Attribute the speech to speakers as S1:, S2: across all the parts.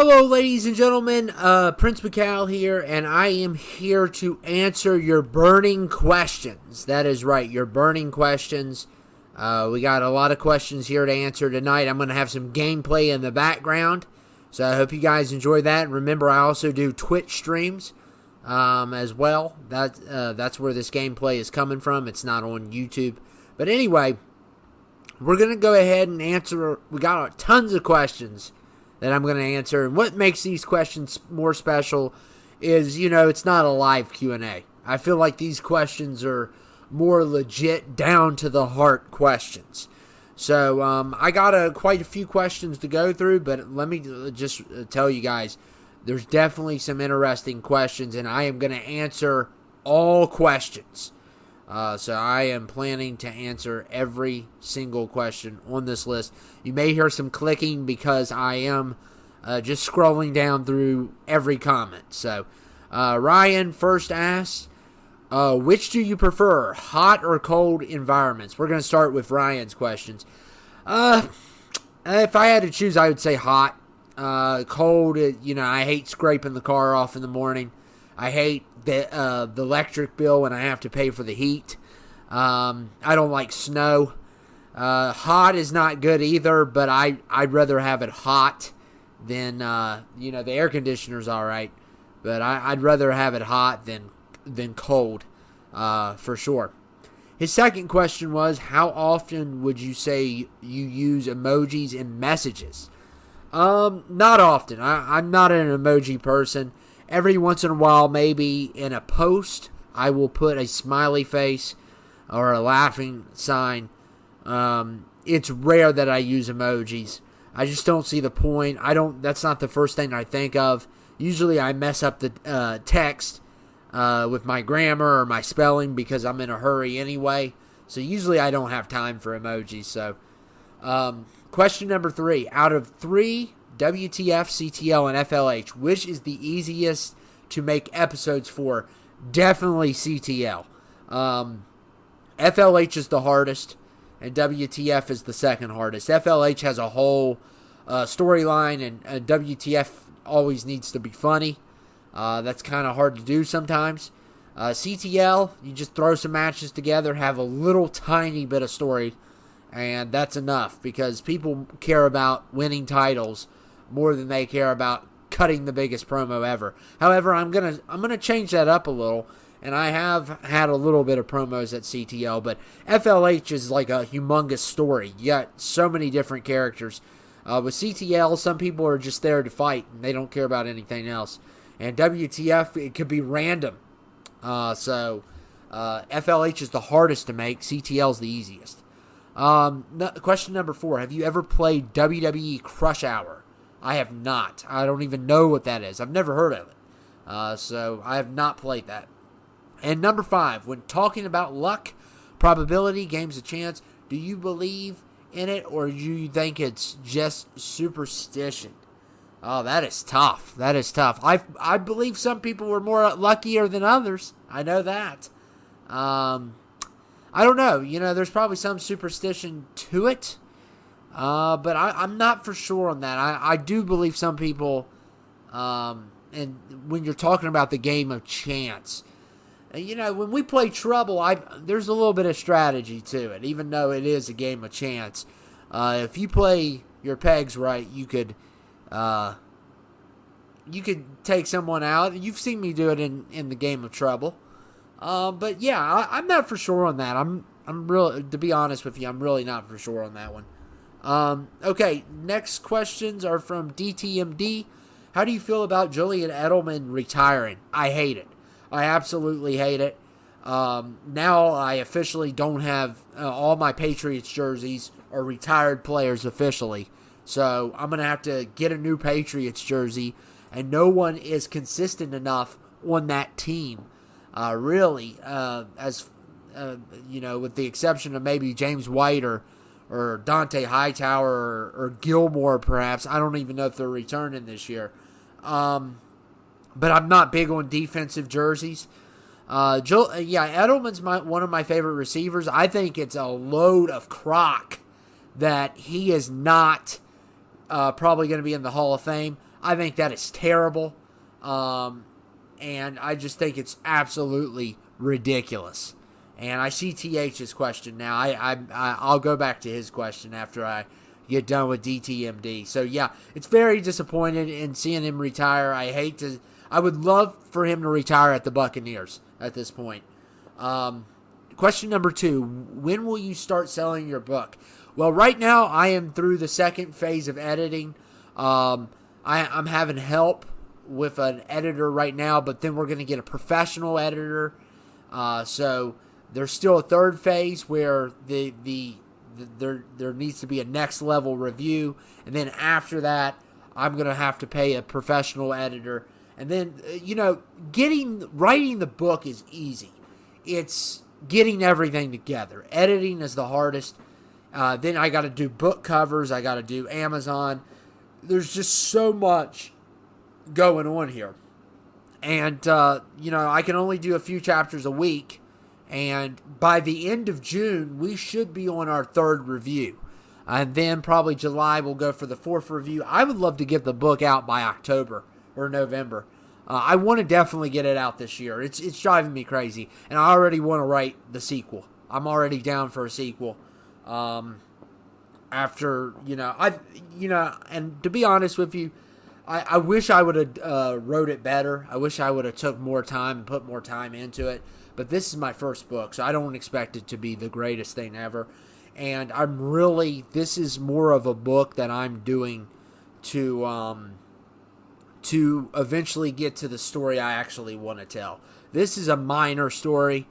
S1: Hello, ladies and gentlemen. Prince McCall here, and I am here to answer your burning questions. That is right, your burning questions. We got a lot of questions here to answer tonight. I'm going to have some gameplay in the background, so I hope you guys enjoy that. And remember, I also do Twitch streams as well. That's where this gameplay is coming from. It's not on YouTube. But anyway, we're going to go ahead and answer. We got tons of questions that I'm going to answer. And what makes these questions more special is, it's not a live Q&A. I feel like these questions are more legit, down to the heart questions. So I got quite a few questions to go through, but let me just tell you guys, there's definitely some interesting questions, and I am going to answer all questions. So I am planning to answer every single question on this list. You may hear some clicking because I am just scrolling down through every comment. So Ryan first asked, which do you prefer, hot or cold environments? We're going to start with Ryan's questions. If I had to choose, I would say hot. Cold, I hate scraping the car off in the morning. I hate the electric bill when I have to pay for the heat. I don't like snow. Hot is not good either, but I'd rather have it hot than, the air conditioner's all right. But I'd rather have it hot than cold, for sure. His second question was, how often would you say you use emojis in messages? Not often. I'm not an emoji person. Every once in a while, maybe in a post, I will put a smiley face or a laughing sign. It's rare that I use emojis. I just don't see the point. That's not the first thing I think of. Usually I mess up the text with my grammar or my spelling because I'm in a hurry anyway. So usually I don't have time for emojis. So, question number 3. Out of 3 WTF, CTL, and FLH, which is the easiest to make episodes for? Definitely CTL. FLH is the hardest, and WTF is the second hardest. FLH has a whole storyline, and WTF always needs to be funny. That's kind of hard to do sometimes. CTL, you just throw some matches together, have a little tiny bit of story, and that's enough because people care about winning titles more than they care about cutting the biggest promo ever. However, I'm gonna change that up a little, and I have had a little bit of promos at CTL, but FLH is like a humongous story. You got so many different characters. With CTL, some people are just there to fight, and they don't care about anything else. And WTF, it could be random. So FLH is the hardest to make. CTL is the easiest. Question number 4. Have you ever played WWE Crush Hour? I have not. I don't even know what that is. I've never heard of it. So I have not played that. And number 5, when talking about luck, probability, games of chance, do you believe in it or do you think it's just superstition? Oh, that is tough. That is tough. I believe some people were more luckier than others. I know that. I don't know. There's probably some superstition to it. But I'm not for sure on that. I do believe some people, and when you're talking about the game of chance, when we play Trouble, there's a little bit of strategy to it, even though it is a game of chance. If you play your pegs right, you could take someone out. You've seen me do it in the game of Trouble. But yeah, I'm not for sure on that. I'm really, to be honest with you, I'm really not for sure on that one. Okay, next questions are from DTMD. How do you feel about Julian Edelman retiring? I hate it. I absolutely hate it. Now I officially don't have all my Patriots jerseys are retired players officially. So I'm going to have to get a new Patriots jersey, and no one is consistent enough on that team. Really, with the exception of maybe James White or Dante Hightower or Gilmore, perhaps. I don't even know if they're returning this year. But I'm not big on defensive jerseys. Edelman's one of my favorite receivers. I think it's a load of crock that he is not probably going to be in the Hall of Fame. I think that is terrible. And I just think it's absolutely ridiculous. And I see TH's question now. I'll go back to his question after I get done with DTMD. So, yeah, it's very disappointed in seeing him retire. I would love for him to retire at the Buccaneers at this point. Question number 2, when will you start selling your book? Well, right now I am through the second phase of editing. I'm having help with an editor right now, but then we're going to get a professional editor. So there's still a third phase where there needs to be a next level review, and then after that, I'm going to have to pay a professional editor. And then, writing the book is easy. It's getting everything together. Editing is the hardest. Then I got to do book covers. I got to do Amazon. There's just so much going on here. And, I can only do a few chapters a week. And by the end of June, we should be on our 3rd review. And then probably July, we'll go for the 4th review. I would love to get the book out by October or November. I want to definitely get it out this year. It's driving me crazy. And I already want to write the sequel. I'm already down for a sequel. After, and to be honest with you, I wish I would have wrote it better. I wish I would have took more time and put more time into it. But this is my first book, so I don't expect it to be the greatest thing ever. And this is more of a book that I'm doing to eventually get to the story I actually want to tell. This is a minor story.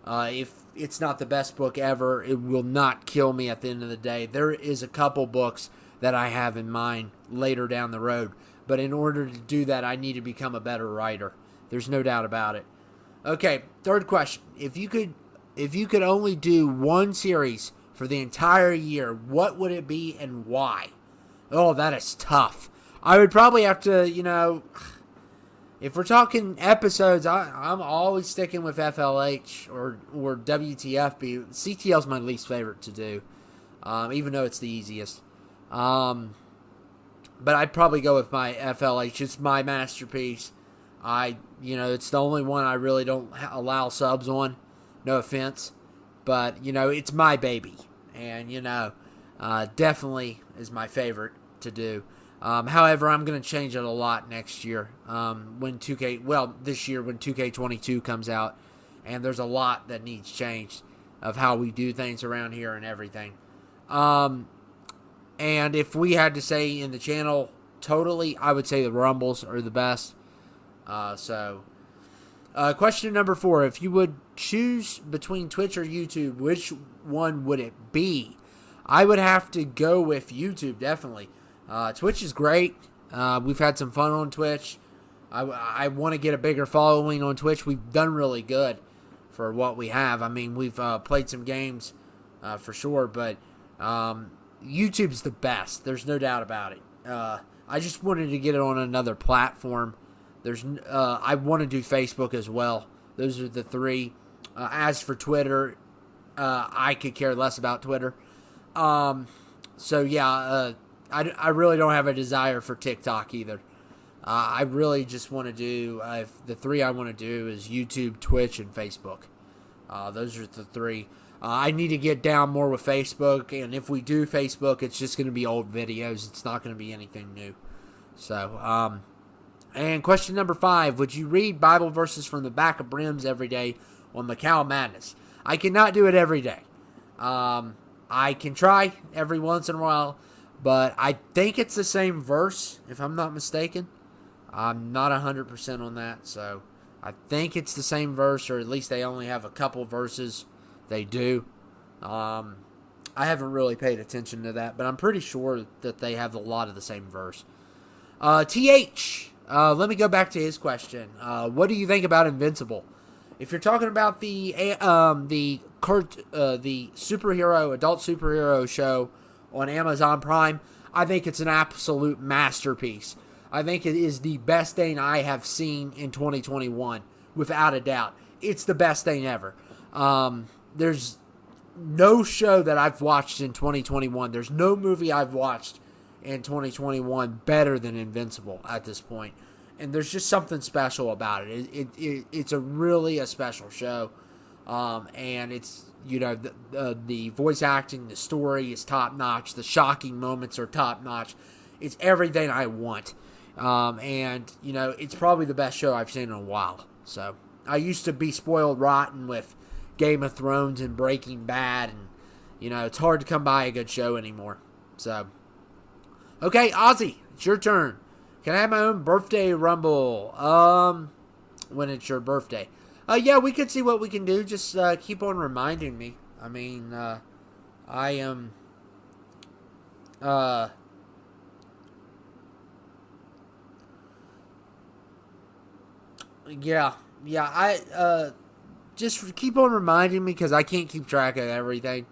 S1: If it's not the best book ever, it will not kill me at the end of the day. There is a couple books that I have in mind later down the road. But in order to do that, I need to become a better writer. There's no doubt about it. Okay, 3rd question. If you could only do one series for the entire year, what would it be and why? Oh, that is tough. I would probably have to, if we're talking episodes, I'm always sticking with FLH or WTF. CTL's my least favorite to do, even though it's the easiest. But I'd probably go with my FLH. It's my masterpiece. It's the only one I really don't allow subs on. No offense. But, it's my baby. And, definitely is my favorite to do. However, I'm going to change it a lot next year. This year when 2K22 comes out. And there's a lot that needs changed of how we do things around here and everything. And if we had to say in the channel totally, I would say the Rumbles are the best. Question number 4. If you would choose between Twitch or YouTube, which one would it be? I would have to go with YouTube, definitely. Twitch is great. We've had some fun on Twitch. I want to get a bigger following on Twitch. We've done really good for what we have. I mean, we've played some games for sure, but YouTube's the best. There's no doubt about it. I just wanted to get it on another platform. I want to do Facebook as well. Those are the 3. As for Twitter, I could care less about Twitter. I really don't have a desire for TikTok either. I really just want to do, the 3 I want to do is YouTube, Twitch, and Facebook. Those are the 3. I need to get down more with Facebook, and if we do Facebook, it's just going to be old videos. It's not going to be anything new. So, and question number 5, would you read Bible verses from the back of brims every day on Macau Madness? I cannot do it every day. I can try every once in a while, but I think it's the same verse, if I'm not mistaken. I'm not 100% on that, so I think it's the same verse, or at least they only have a couple verses. They do. I haven't really paid attention to that, but I'm pretty sure that they have a lot of the same verse. TH, let me go back to his question. What do you think about Invincible? If you're talking about the superhero, adult superhero show on Amazon Prime, I think it's an absolute masterpiece. I think it is the best thing I have seen in 2021, without a doubt. It's the best thing ever. There's no show that I've watched in 2021. There's no movie I've watched in 2021 better than Invincible at this point. And there's just something special about it. It's a special show. And it's, the voice acting, the story is top notch. The shocking moments are top notch. It's everything I want. And it's probably the best show I've seen in a while. So I used to be spoiled rotten with Game of Thrones and Breaking Bad. And, it's hard to come by a good show anymore. So, okay, Ozzy, it's your turn. Can I have my own birthday rumble? When it's your birthday. Yeah, we could see what we can do. Just keep on reminding me. I mean, I am. Yeah. I just keep on reminding me because I can't keep track of everything.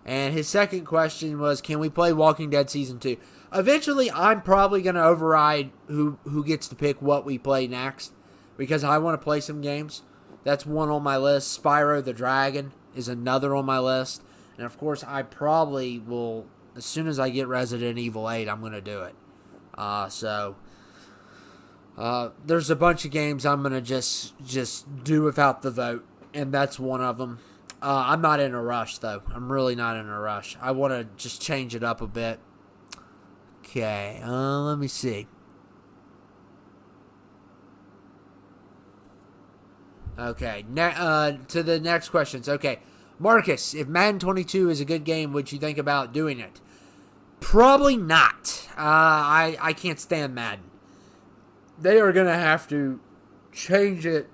S1: And his second question was, can we play Walking Dead Season 2? Eventually, I'm probably going to override who gets to pick what we play next, because I want to play some games. That's one on my list. Spyro the Dragon is another on my list. And, of course, I probably will, as soon as I get Resident Evil 8, I'm going to do it. There's a bunch of games I'm going to just do without the vote, and that's one of them. I'm not in a rush, though. I'm really not in a rush. I want to just change it up a bit. Okay, let me see. Okay, to the next questions. Okay, Marcus, if Madden 22 is a good game, would you think about doing it? Probably not. I can't stand Madden. They are going to have to change it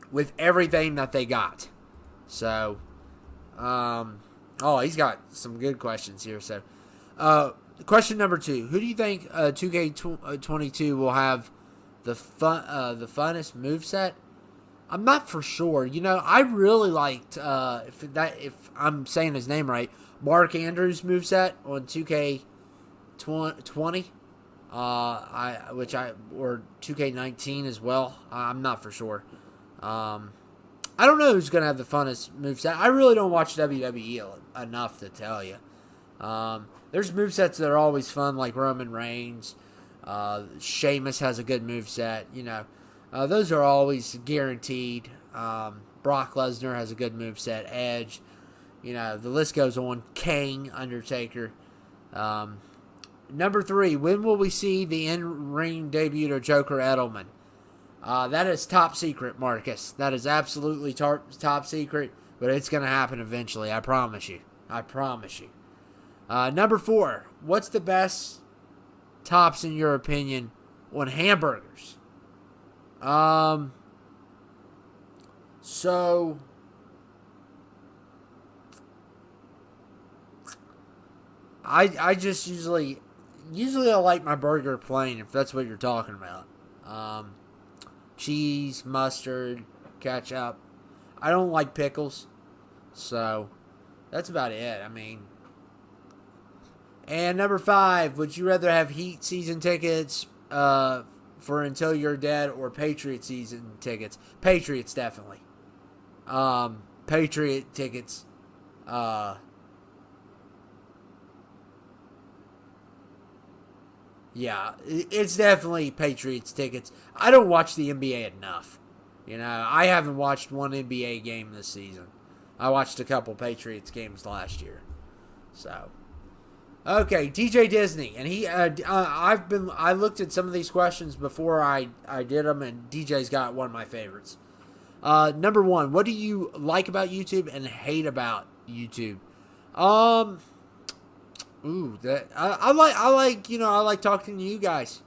S1: with everything that they got. So, he's got some good questions here. So, question number 2. Who do you think 2K22 will have the funnest moveset? I'm not for sure. I really liked, if I'm saying his name right, Mark Andrews' moveset on 2K20. Or 2K19 as well. I'm not for sure. I don't know who's going to have the funnest moveset. I really don't watch WWE enough to tell you. There's movesets that are always fun, like Roman Reigns. Sheamus has a good moveset. Those are always guaranteed. Brock Lesnar has a good moveset. Edge. The list goes on. Kane, Undertaker. Number 3, when will we see the in-ring debut of Joker Edelman? That is top secret, Marcus. That is absolutely top secret, but it's going to happen eventually. I promise you. Number 4, what's the best tops in your opinion on hamburgers? So I just usually I like my burger plain, if that's what you're talking about. Cheese, mustard, ketchup. I don't like pickles. So that's about it. And number 5, would you rather have Heat season tickets for Until You're Dead or Patriot season tickets? Patriots, definitely. Patriot tickets. Yeah, it's definitely Patriots tickets. I don't watch the NBA enough. I haven't watched one NBA game this season. I watched a couple Patriots games last year. So, okay, DJ Disney, and I looked at some of these questions before I did them, and DJ's got one of my favorites. Number 1, what do you like about YouTube and hate about YouTube? I like talking to you guys.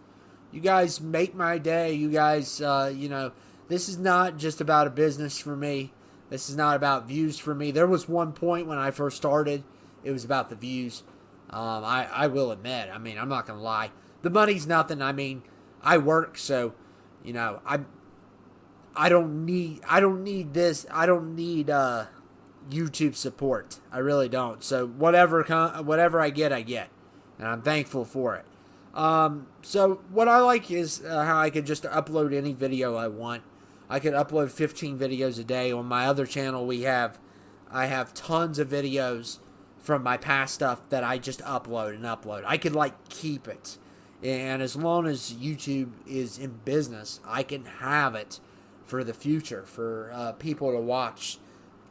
S1: You guys make my day. You guys, this is not just about a business for me. This is not about views for me. There was one point when I first started, it was about the views. I will admit, I'm not going to lie. The money's nothing. I work, so, I don't need this. I don't need, YouTube support. I really don't. So whatever I get, and I'm thankful for it. So what I like is how I could just upload any video I want. I could upload 15 videos a day. On my other channel, I have tons of videos from my past stuff that I just upload and upload. I could like keep it. And as long as YouTube is in business, I can have it for the future, for people to watch,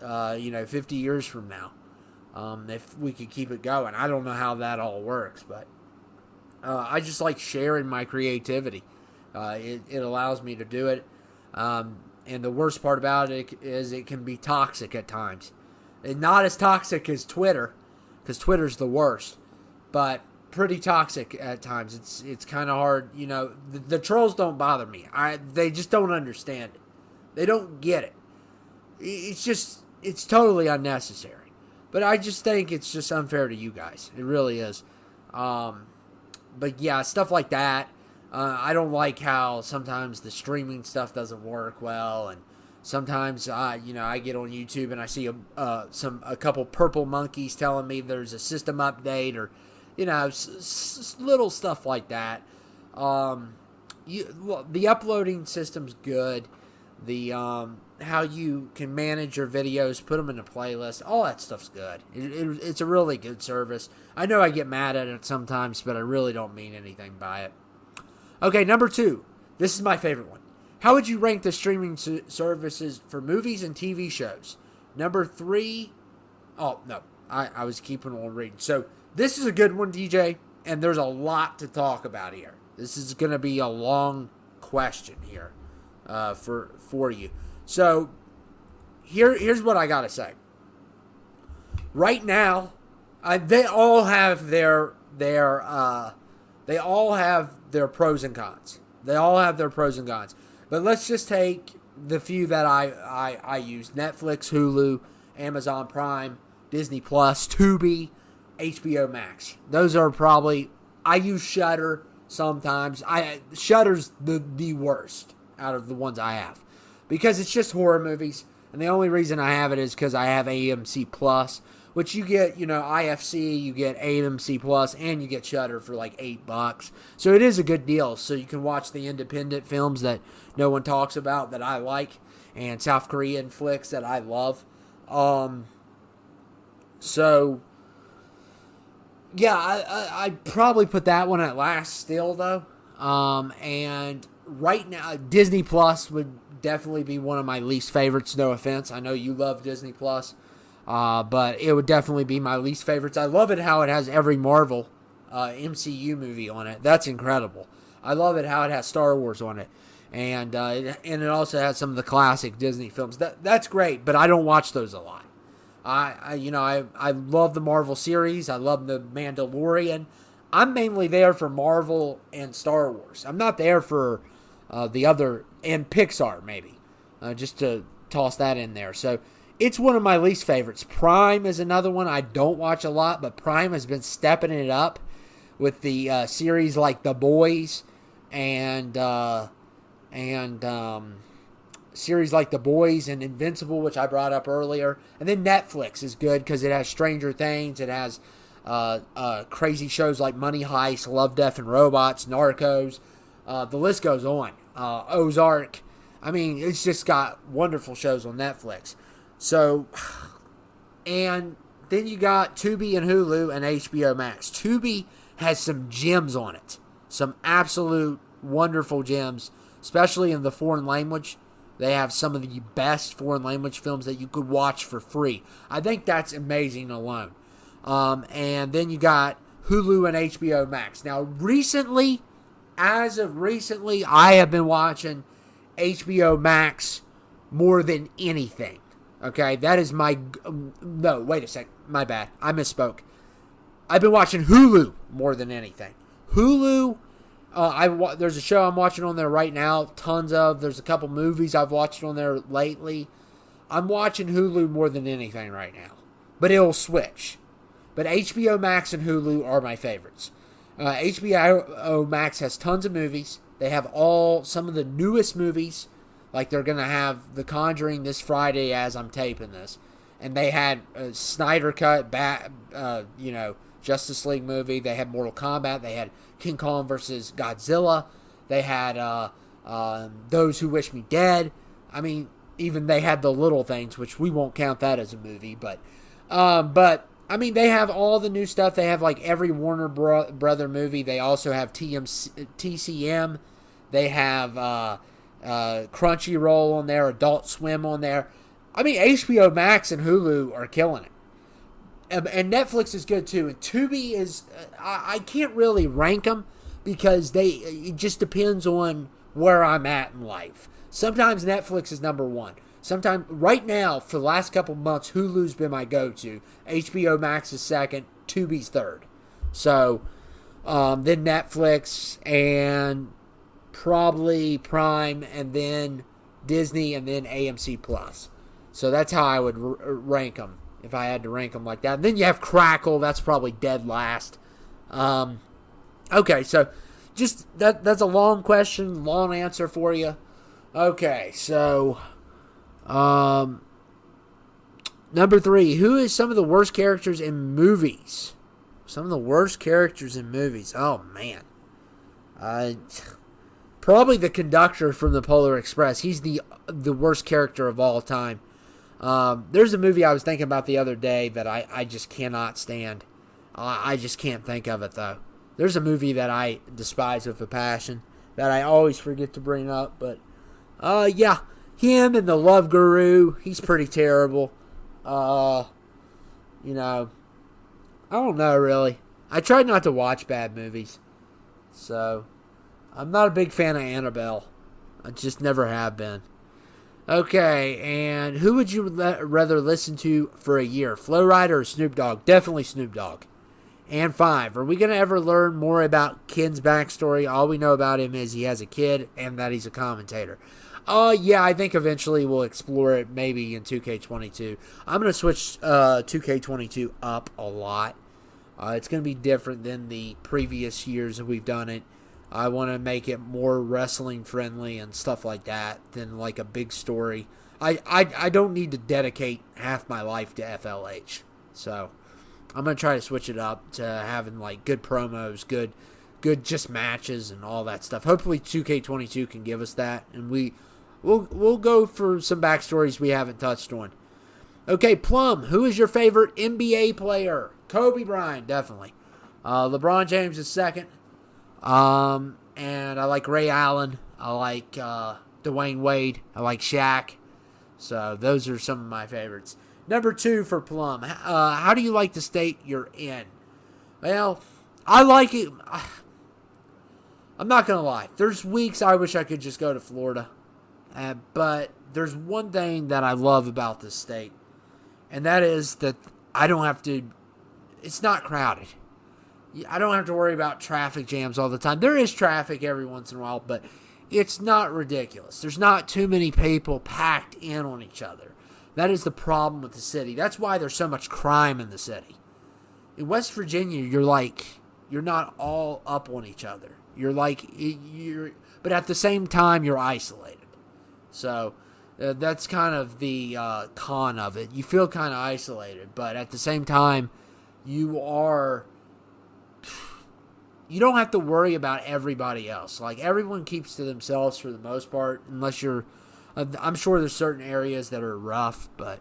S1: 50 years from now. If we could keep it going. I don't know how that all works, but I just like sharing my creativity. It allows me to do it. And the worst part about it is it can be toxic at times. And not as toxic as Twitter, because Twitter's the worst, but pretty toxic at times. It's kind of hard. The trolls don't bother me. They just don't understand it. They don't get it. It's totally unnecessary. But I just think it's just unfair to you guys. It really is. But yeah, stuff like that. I don't like how sometimes the streaming stuff doesn't work well, and sometimes I get on YouTube and I see a couple purple monkeys telling me there's a system update, or little stuff like that. The uploading system's good. The how you can manage your videos, put them in a playlist, all that stuff's good. It's a really good service. I know I get mad at it sometimes, but I really don't mean anything by it. Okay, number 2. This is my favorite one. How would you rank the streaming services for movies and TV shows? Number 3. Oh, no. I was keeping on reading. So, this is a good one, DJ, and there's a lot to talk about here. This is going to be a long question here for you. So, here's what I got to say. Right now, they all have their pros and cons. They all have their pros and cons. But let's just take the few that I use. Netflix, Hulu, Amazon Prime, Disney Plus, Tubi, HBO Max. Those are probably... I use Shudder sometimes. Shudder's the worst out of the ones I have. Because it's just horror movies. And the only reason I have it is because I have AMC Plus, which you get, IFC, you get AMC Plus, and you get Shudder for like $8. So it is a good deal. So you can watch the independent films that no one talks about that I like, and South Korean flicks that I love. So yeah, I'd probably put that one at last still, though. And right now, Disney Plus would definitely be one of my least favorites, no offense. I know you love Disney Plus. But it would definitely be my least favorites. I love it how it has every Marvel MCU movie on it. That's incredible. I love it how it has Star Wars on it. And it also has some of the classic Disney films. That's great, but I don't watch those a lot. I love the Marvel series. I love the Mandalorian. I'm mainly there for Marvel and Star Wars. I'm not there for the other, and Pixar maybe, just to toss that in there. So it's one of my least favorites. Prime is another one I don't watch a lot, but Prime has been stepping it up with the series like The Boys and series like The Boys and Invincible, which I brought up earlier. And then Netflix is good because it has Stranger Things. It has crazy shows like Money Heist, Love, Death, and Robots, Narcos. The list goes on. Ozark. I mean, it's just got wonderful shows on Netflix. So, and then you got Tubi and Hulu and HBO Max. Tubi has some gems on it. Some absolute wonderful gems, especially in the foreign language. They have some of the best foreign language films that you could watch for free. I think that's amazing alone. And then you got Hulu and HBO Max. Now, as of recently, I have been watching HBO Max more than anything. Okay, that is no, wait a sec. My bad. I misspoke. I've been watching Hulu more than anything. Hulu, there's a show I'm watching on there right now. Tons of. There's a couple movies I've watched on there lately. I'm watching Hulu more than anything right now. But it'll switch. But HBO Max and Hulu are my favorites. HBO Max has tons of movies. They have some of the newest movies. Like they're going to have The Conjuring this Friday as I'm taping this. And they had a Snyder Cut, Justice League movie. They had Mortal Kombat. They had King Kong versus Godzilla. They had Those Who Wish Me Dead. I mean, even they had The Little Things, which we won't count that as a movie. But I mean, they have all the new stuff. They have like every Warner Brother movie. They also have TCM. They have Crunchyroll on there, Adult Swim on there. I mean, HBO Max and Hulu are killing it. And Netflix is good too. And Tubi is, I can't really rank them because it just depends on where I'm at in life. Sometimes Netflix is number one. Sometimes, right now, for the last couple months, Hulu's been my go-to. HBO Max is second. Tubi's third. So, then Netflix and probably Prime and then Disney and then AMC Plus. So that's how I would rank them if I had to rank them like that. And then you have Crackle. That's probably dead last. Okay, so just that's a long question, long answer for you. Okay, so number 3, who is some of the worst characters in movies? Some of the worst characters in movies. Oh man, probably the conductor from the Polar Express. He's the worst character of all time. There's a movie I was thinking about the other day that I just cannot stand. I just can't think of it though. There's a movie that I despise with a passion that I always forget to bring up, but yeah, him and the Love Guru, he's pretty terrible. You know, I don't know really. I try not to watch bad movies, so I'm not a big fan of Annabelle. I just never have been. Okay, and who would you rather listen to for a year? Flo Rida or Snoop Dogg? Definitely Snoop Dogg. And 5, are we going to ever learn more about Ken's backstory? All we know about him is he has a kid and that he's a commentator. Yeah, I think eventually we'll explore it maybe in 2K22. I'm going to switch 2K22 up a lot. It's going to be different than the previous years that we've done it. I want to make it more wrestling friendly and stuff like that than like a big story. I don't need to dedicate half my life to FLH. So I'm going to try to switch it up to having like good promos, good just matches and all that stuff. Hopefully 2K22 can give us that, and we'll go for some backstories we haven't touched on. Okay, Plum, who is your favorite NBA player? Kobe Bryant, definitely. LeBron James is second. And I like Ray Allen. I like Dwayne Wade. I like Shaq. So those are some of my favorites. Number 2 for Plum. How do you like the state you're in? Well, I like it. I'm not going to lie. There's weeks I wish I could just go to Florida. But there's one thing that I love about this state. And that is that I don't have to... It's not crowded. I don't have to worry about traffic jams all the time. There is traffic every once in a while, but it's not ridiculous. There's not too many people packed in on each other. That is the problem with the city. That's why there's so much crime in the city. In West Virginia, you're not all up on each other. But at the same time, you're isolated. So that's kind of the con of it. You feel kind of isolated, but at the same time, you don't have to worry about everybody else. Like, everyone keeps to themselves for the most part, unless you're... I'm sure there's certain areas that are rough, but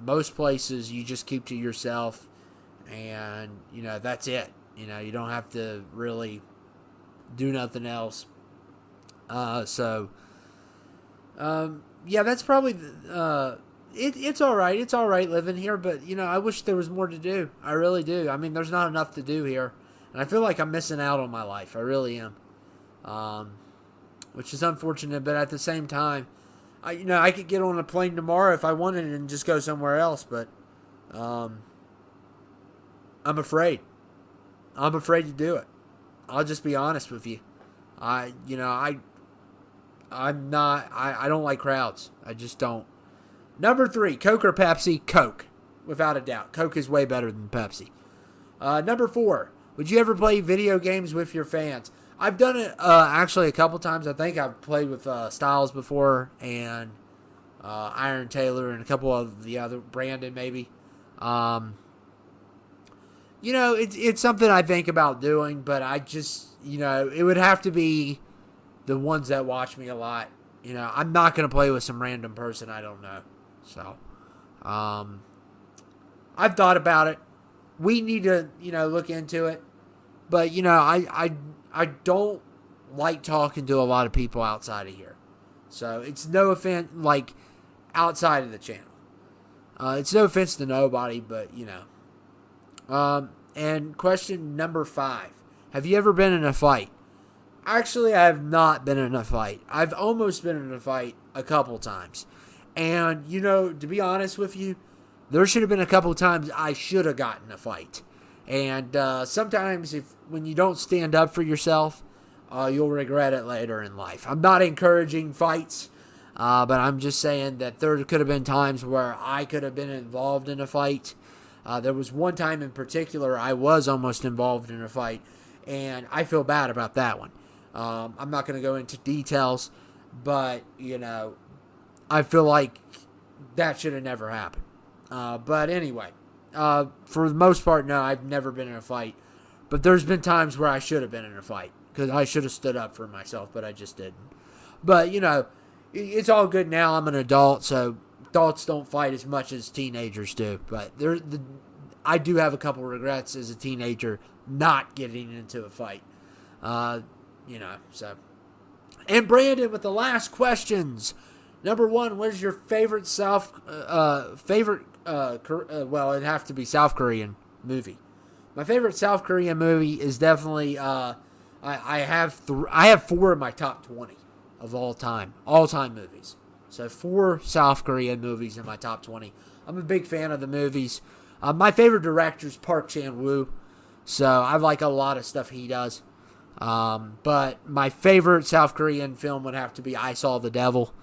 S1: most places you just keep to yourself, and, that's it. You don't have to really do nothing else. Yeah, that's probably... It's all right. It's all right living here, but, I wish there was more to do. I really do. I mean, there's not enough to do here. And I feel like I'm missing out on my life. I really am. Which is unfortunate, but at the same time, I could get on a plane tomorrow if I wanted and just go somewhere else, but I'm afraid. I'm afraid to do it. I'll just be honest with you. I don't like crowds. I just don't. Number 3, Coke or Pepsi? Coke. Without a doubt. Coke is way better than Pepsi. Number 4, would you ever play video games with your fans? I've done it actually a couple times. I think I've played with Styles before and Iron Taylor and a couple of the other, Brandon maybe. It's something I think about doing, but I just, it would have to be the ones that watch me a lot. I'm not going to play with some random person I don't know. So, I I've thought about it. We need to, look into it. But, I don't like talking to a lot of people outside of here. So it's no offense, like, outside of the channel. It's no offense to nobody, but, And question number 5. Have you ever been in a fight? Actually, I have not been in a fight. I've almost been in a fight a couple times. And, to be honest with you, there should have been a couple times I should have gotten a fight. And sometimes when you don't stand up for yourself, you'll regret it later in life. I'm not encouraging fights, but I'm just saying that there could have been times where I could have been involved in a fight. There was one time in particular I was almost involved in a fight, and I feel bad about that one. I'm not going to go into details, but, I feel like that should have never happened. But anyway, for the most part, no, I've never been in a fight. But there's been times where I should have been in a fight, because I should have stood up for myself, but I just didn't. But, it's all good now. I'm an adult, so adults don't fight as much as teenagers do. But I do have a couple regrets as a teenager not getting into a fight. So. And Brandon with the last questions. Number 1, what is your favorite well, it'd have to be South Korean movie. My favorite South Korean movie is definitely, I have 4 in my top 20 of all time movies. So 4 South Korean movies in my top 20. I'm a big fan of the movies. My favorite director is Park Chan-wook, so I like a lot of stuff he does. But my favorite South Korean film would have to be I Saw the Devil.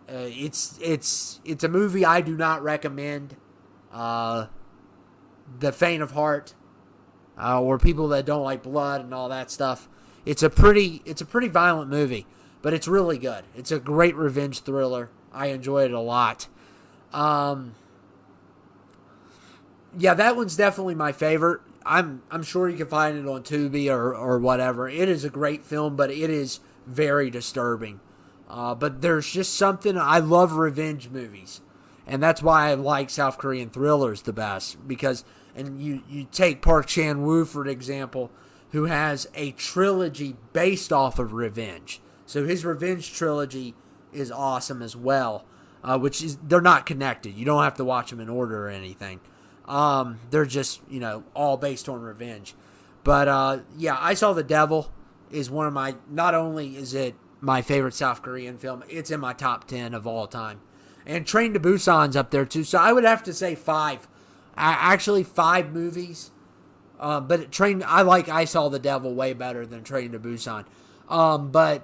S1: It's a movie I do not recommend. The faint of heart, or people that don't like blood and all that stuff. It's a pretty violent movie, but it's really good. It's a great revenge thriller. I enjoy it a lot. Yeah, that one's definitely my favorite. I'm sure you can find it on Tubi or whatever. It is a great film, but it is very disturbing. But there's just something, I love revenge movies. And that's why I like South Korean thrillers the best. Because, and you take Park Chan-wook, for example, who has a trilogy based off of revenge. So his revenge trilogy is awesome as well. They're not connected. You don't have to watch them in order or anything. They're just, all based on revenge. But, yeah, I Saw the Devil is one of my, not only is it my favorite South Korean film, it's in my top 10 of all time. And Train to Busan's up there too. So I would have to say 5. Actually 5 movies. But I like I Saw the Devil way better than Train to Busan. I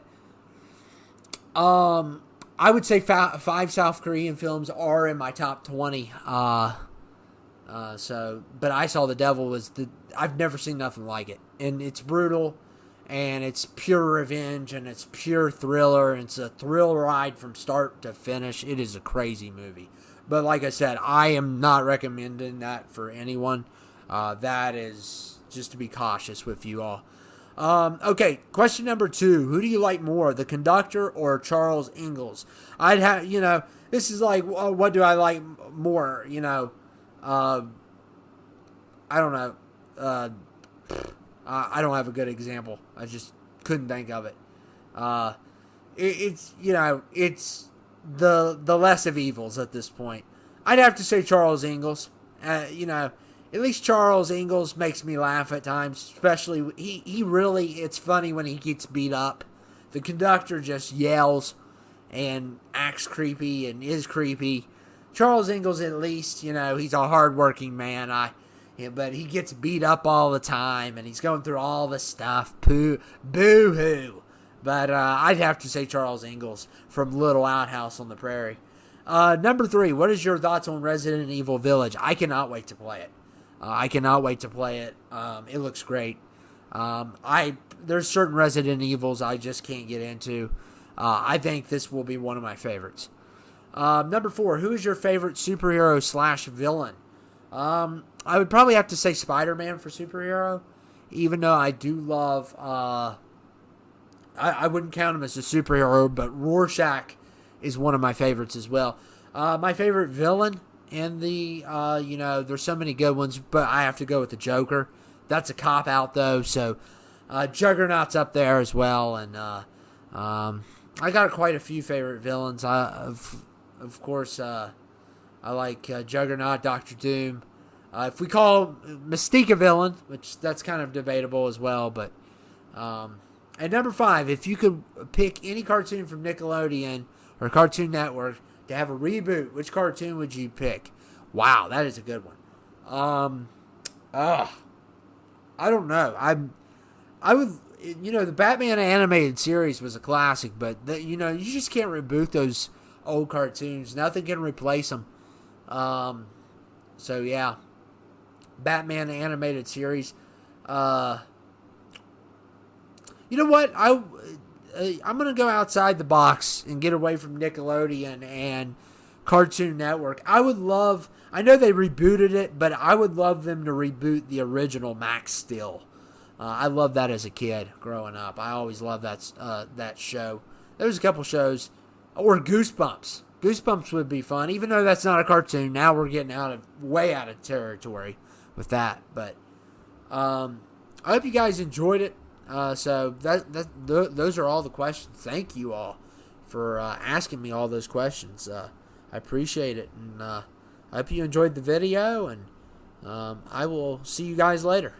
S1: would say 5 South Korean films are in my top 20. But I Saw the Devil I've never seen nothing like it. And it's brutal. And it's pure revenge, and it's pure thriller, and it's a thrill ride from start to finish. It is a crazy movie. But like I said, I am not recommending that for anyone. That is just to be cautious with you all. Okay, question number 2. Who do you like more, the conductor or Charles Ingalls? I'd have, this is like, what do I like more, I don't know. I don't have a good example. I just couldn't think of it. It's the less of evils at this point. I'd have to say Charles Ingalls. At least Charles Ingalls makes me laugh at times. Especially, he really, it's funny when he gets beat up. The conductor just yells and acts creepy and is creepy. Charles Ingalls, at least, he's a hardworking man. But he gets beat up all the time, and he's going through all the stuff. Boo-hoo. But I'd have to say Charles Ingalls from Little Outhouse on the Prairie. Number 3, what is your thoughts on Resident Evil Village? I cannot wait to play it. It looks great. There's certain Resident Evils I just can't get into. I think this will be one of my favorites. Number 4, who is your favorite superhero / villain? I would probably have to say Spider-Man for superhero, even though I do love, I wouldn't count him as a superhero, but Rorschach is one of my favorites as well. My favorite villain, And there's so many good ones, but I have to go with the Joker. That's a cop out though, so Juggernaut's up there as well, and I got quite a few favorite villains. Of course, I like Juggernaut, Doctor Doom. If we call Mystique a villain, which that's kind of debatable as well, but at number 5, if you could pick any cartoon from Nickelodeon or Cartoon Network to have a reboot, which cartoon would you pick? Wow, that is a good one. I don't know. I would, the Batman animated series was a classic, but you just can't reboot those old cartoons. Nothing can replace them. So yeah, Batman animated series. You know what? I'm going to go outside the box and get away from Nickelodeon and Cartoon Network. I know they rebooted it, but I would love them to reboot the original Max Steel. I loved that as a kid growing up. I always loved that show. There was a couple shows. Or Goosebumps. Goosebumps would be fun, even though that's not a cartoon. Now we're getting way out of territory with that. But I hope you guys enjoyed it. So those are all the questions. Thank you all for asking me all those questions. I appreciate it, and I hope you enjoyed the video. And I will see you guys later.